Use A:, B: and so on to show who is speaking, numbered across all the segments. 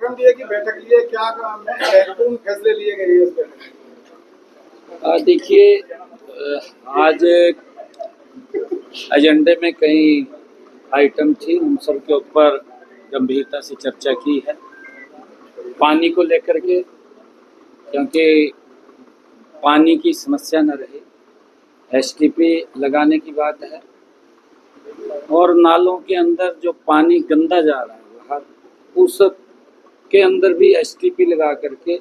A: दिए की बैठक लिए, क्या महत्वपूर्ण फैसले लिए गए इस बैठक?
B: देखिए, आज एजेंडे में कई आइटम थी, उन सब के ऊपर गंभीरता से चर्चा की है। पानी को लेकर के, क्योंकि पानी की समस्या न रहे, एसटीपी लगाने की बात है। और नालों के अंदर जो पानी गंदा जा रहा है बाहर, उस के अंदर भी एसटीपी लगा करके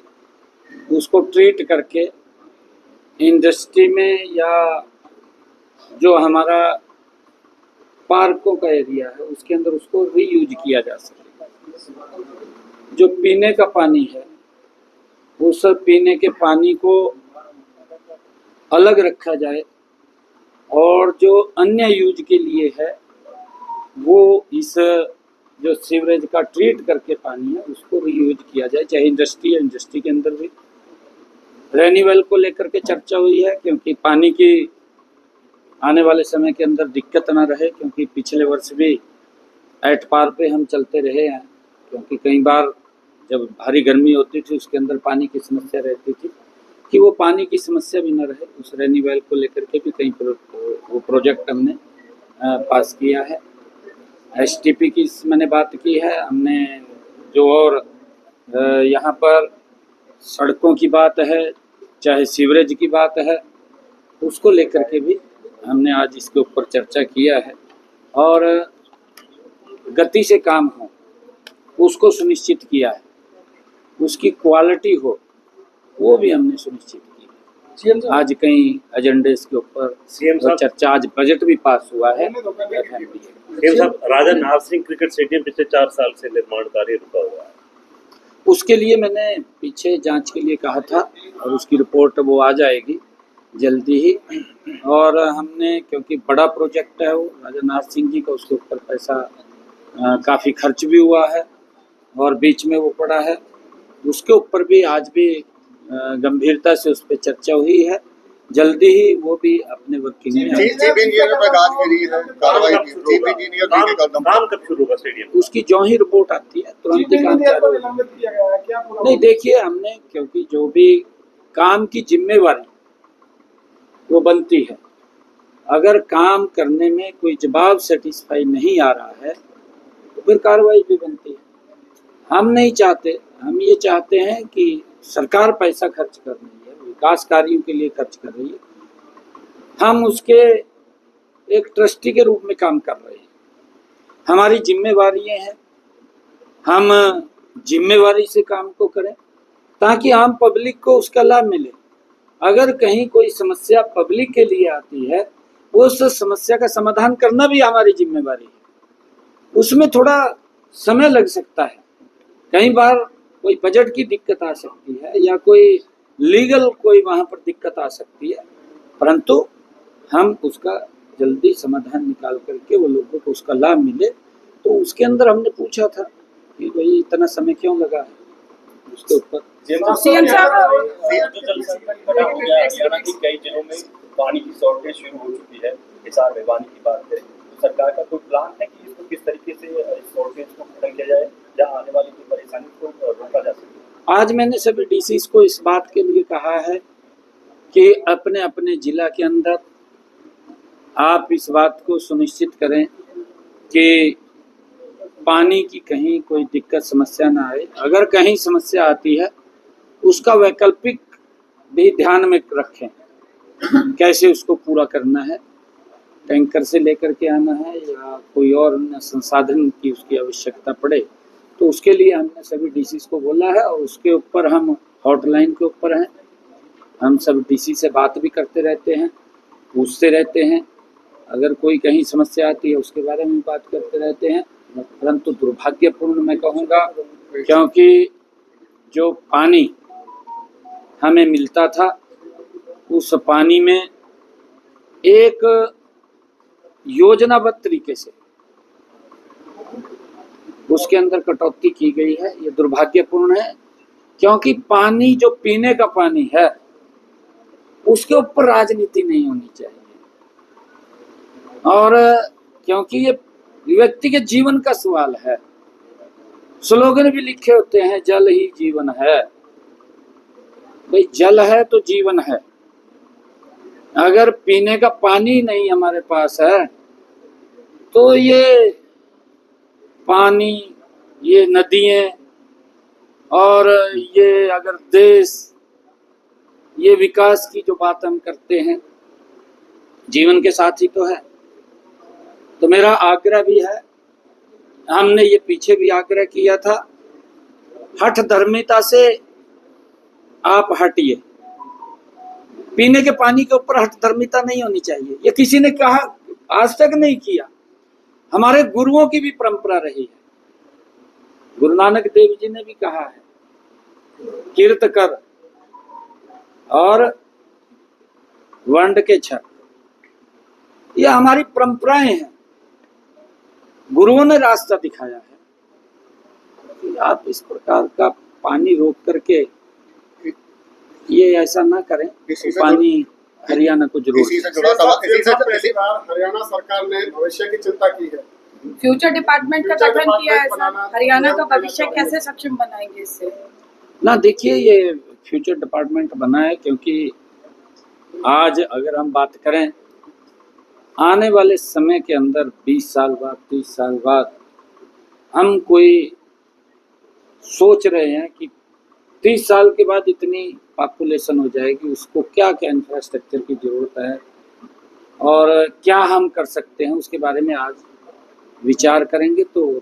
B: उसको ट्रीट करके इंडस्ट्री में या जो हमारा पार्कों का एरिया है उसके अंदर उसको रीयूज किया जा सके। जो पीने का पानी है, उस पीने के पानी को अलग रखा जाए और जो अन्य यूज के लिए है वो इस जो सीवरेज का ट्रीट करके पानी है उसको रीयूज किया जाए, चाहे इंडस्ट्री है, इंडस्ट्री के अंदर भी। रेन्यूअल को लेकर के चर्चा हुई है, क्योंकि पानी की आने वाले समय के अंदर दिक्कत ना रहे, क्योंकि पिछले वर्ष भी एट पार पे हम चलते रहे हैं। क्योंकि कई बार जब भारी गर्मी होती थी उसके अंदर पानी की समस्या रहती थी, कि वो पानी की समस्या भी न रहे। उस रेन्यूअल को लेकर के भी कई वो प्रोजेक्ट हमने पास किया है। एसटीपी की मैंने बात की है हमने, जो और यहाँ पर सड़कों की बात है, चाहे सीवरेज की बात है, उसको लेकर के भी हमने आज इसके ऊपर चर्चा किया है। और गति से काम हो उसको सुनिश्चित किया है, उसकी क्वालिटी हो वो भी हमने सुनिश्चित की है। आज कई एजेंडे के ऊपर सीएम साहब चर्चा, आज बजट भी पास हुआ है।
C: सीएम साहब, राजा नाहर सिंह क्रिकेट स्टेडियम पिछले 4 साल से निर्माण कार्य रुका हुआ है।
B: उसके लिए मैंने पीछे जांच के लिए कहा था और उसकी रिपोर्ट वो आ जाएगी जल्दी ही। और हमने, क्योंकि बड़ा प्रोजेक्ट है वो राजा नाहर सिंह जी का, उसके ऊपर पैसा काफ़ी खर्च भी हुआ है और बीच में वो पड़ा है, उसके ऊपर भी आज भी गंभीरता से उस पर चर्चा हुई है। जल्दी ही वो भी अपने वर्किंग में
C: काम कब शुरू होगा स्टेडियम?
B: उसकी जो ही रिपोर्ट आती है तुरंत ही काम चालू होगा। नहीं, देखिए, हमने, क्योंकि जो भी काम की जिम्मेवारी वो बनती है, अगर काम करने में कोई जवाब सेटिस्फाई नहीं आ रहा है तो फिर कार्रवाई भी बनती है। हम नहीं चाहते, हम ये चाहते हैं कि सरकार पैसा खर्च कर रही है, विकास कार्यों के लिए खर्च कर रही है, हम उसके एक ट्रस्टी के रूप में काम कर रहे हैं। हमारी जिम्मेवारी हैं, हम जिम्मेवारी से काम को करें ताकि आम पब्लिक को उसका लाभ मिले। अगर कहीं कोई समस्या पब्लिक के लिए आती है, उस समस्या का समाधान करना भी हमारी जिम्मेवारी है। उसमें थोड़ा समय लग सकता है, कई बार कोई बजट की दिक्कत आ सकती है या कोई लीगल कोई वहाँ पर दिक्कत आ सकती है, परंतु हम उसका जल्दी समाधान निकाल करके वो लोगों को उसका लाभ मिले। तो उसके अंदर हमने पूछा था कि भाई इतना समय क्यों लगा है उसके ऊपर।
D: सीएम साहब, जो जल संकट बना हो गया, हरियाणा के कई जिलों में पानी की शॉर्टेज शुरू हो चुकी है। हिसार भिवानी की बात करें तो सरकार का कोई प्लान है कि इसको किस तरीके से इस शॉर्टेज को खत्म किया जाए या आने वाली कोई परेशानी को रोका जा सके?
B: आज मैंने सभी डीसीज को इस बात के लिए कहा है कि अपने अपने जिला के अंदर आप इस बात को सुनिश्चित करें कि पानी की कहीं कोई दिक्कत समस्या ना आए। अगर कहीं समस्या आती है उसका वैकल्पिक भी ध्यान में रखें, कैसे उसको पूरा करना है, टैंकर से लेकर के आना है या कोई और अन्य संसाधन की उसकी आवश्यकता पड़े, तो उसके लिए हमने सभी डीसीज को बोला है। और उसके ऊपर हम हॉटलाइन के ऊपर हैं, हम सब डीसी से बात भी करते रहते हैं, पूछते रहते हैं, अगर कोई कहीं समस्या आती है उसके बारे में बात करते रहते हैं। परंतु दुर्भाग्यपूर्ण मैं कहूँगा, क्योंकि जो पानी हमें मिलता था उस पानी में एक योजनाबद्ध तरीके से उसके अंदर कटौती की गई है। ये दुर्भाग्यपूर्ण है, क्योंकि पानी जो पीने का पानी है उसके ऊपर राजनीति नहीं होनी चाहिए। और क्योंकि ये व्यक्ति के जीवन का सवाल है, स्लोगन भी लिखे होते हैं, जल ही जीवन है। भाई जल है तो जीवन है। अगर पीने का पानी नहीं हमारे पास है तो ये पानी, ये नदियाँ और ये अगर देश, ये विकास की जो बात हम करते हैं, जीवन के साथ ही तो है। तो मेरा आग्रह भी है, हमने ये पीछे भी आग्रह किया था, हठ धर्मिता से आप हटिए। पीने के पानी के ऊपर हठ धर्मिता नहीं होनी चाहिए। ये किसी ने कहा, आज तक नहीं किया। हमारे गुरुओं की भी परंपरा रही है। गुरु नानक देव जी ने भी कहा है, कीर्त कर और वंड के छर। ये हमारी परंपराएं हैं। गुरुओं ने रास्ता दिखाया है कि आप इस प्रकार का पानी रोक करके ये ऐसा ना करें। पानी हरियाणा को जरूर।
A: पहली बार हरियाणा सरकार ने भविष्य की चिंता की है।
E: फ्यूचर डिपार्टमेंट का गठन किया है सर। हरियाणा का भविष्य कैसे सक्षम बनाएंगे इससे?
B: ना देखिए, ये फ्यूचर डिपार्टमेंट बना है क्योंकि आज अगर हम बात करें, आने वाले समय के अंदर 20 साल बाद, 30 साल बाद हम कोई सोच रहे हैं कि 30 साल के बाद इतनी पॉपुलेशन हो जाएगी, उसको क्या क्या इंफ्रास्ट्रक्चर की ज़रूरत है और क्या हम कर सकते हैं, उसके बारे में आज विचार करेंगे। तो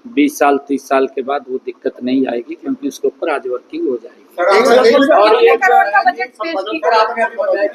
B: 20 साल 30 साल के बाद वो दिक्कत नहीं आएगी क्योंकि उसके ऊपर आज वर्किंग हो जाएगी।
E: कितने करोड़ का बजट पेश किया?